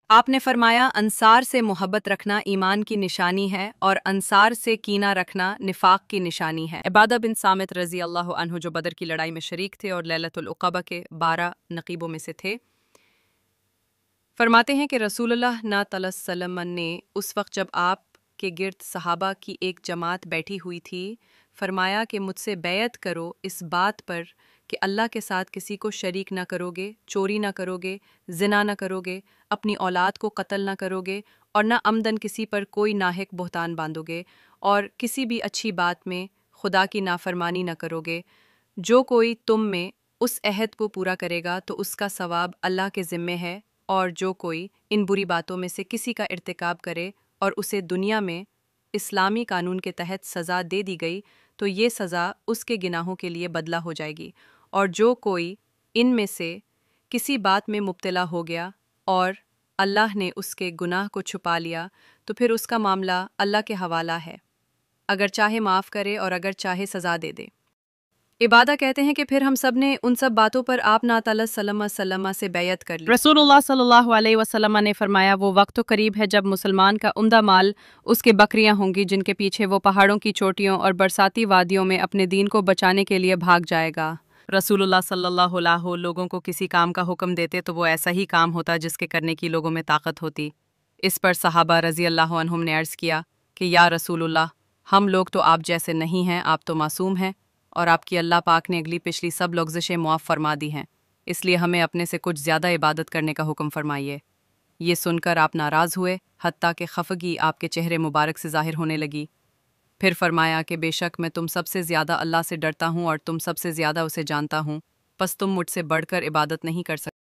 आपने फरमाया, अंसार से मोहब्बत रखना ईमान की निशानी है और अंसार से कीना रखना निफाक की निशानी है। इबादा बिन सामित रजी अल्लाह अन्हु जो बदर की लड़ाई में शरीक थे और लैलतुल उक़बा के 12 नकीबों में से थे, फरमाते हैं कि रसूलुल्लाह न ने उस वक्त जब आप के गिर्द सहाबा की एक जमात बैठी हुई थी, फरमाया कि मुझसे बैयत करो इस बात पर कि अल्लाह के साथ किसी को शरीक ना करोगे, चोरी ना करोगे, जिना ना करोगे, अपनी औलाद को कत्ल ना करोगे और ना अमदन किसी पर कोई नाहिक बहतान बांधोगे और किसी भी अच्छी बात में खुदा की नाफरमानी ना करोगे। जो कोई तुम में उस अहद को पूरा करेगा तो उसका सवाब अल्लाह के ज़िम्मे है, और जो कोई इन बुरी बातों में से किसी का इर्तिकाब करे और उसे दुनिया में इस्लामी कानून के तहत सज़ा दे दी गई तो ये सज़ा उसके गिनाहों के लिए बदला हो जाएगी। और जो कोई इन में से किसी बात में मुब्तला हो गया और अल्लाह ने उसके गुनाह को छुपा लिया तो फिर उसका मामला अल्लाह के हवाला है, अगर चाहे माफ़ करे और अगर चाहे सज़ा दे दे। इबादा कहते हैं कि फिर हम सब ने उन सब बातों पर आप ना ताला सल्लल्लाहु से बैयत कर ली। रसूलुल्लाह सल्लल्लाहु अलैहि वसल्लम ने फरमाया, वो वक्त तो करीब है जब मुसलमान का उम्दा माल उसके बकरियां होंगी जिनके पीछे वो पहाड़ों की चोटियों और बरसाती वादियों में अपने दीन को बचाने के लिए भाग जाएगा। रसूलुल्लाह सल्लल्लाहु अलैहि वसल्लम लोगों को किसी काम का हुक्म देते तो वो ऐसा ही काम होता जिसके करने की लोगों में ताकत होती। इस पर सहाबा रजी अल्लाह अन्हुम ने अर्ज़ किया कि या रसूलुल्लाह, हम लोग तो आप जैसे नहीं हैं, आप तो मासूम हैं और आपकी अल्लाह पाक ने अगली पिछली सब लग़्ज़िशें मुआफ़ फरमा दी हैं, इसलिए हमें अपने से कुछ ज़्यादा इबादत करने का हुक्म फरमाइए। ये सुनकर आप नाराज़ हुए, हत्ता कि खफगी आपके चेहरे मुबारक से ज़ाहिर होने लगी। फिर फरमाया कि बेशक मैं तुम सबसे ज़्यादा अल्लाह से डरता हूँ और तुम सबसे ज़्यादा उसे जानता हूँ, बस तुम मुझसे बढ़कर इबादत नहीं कर सकते।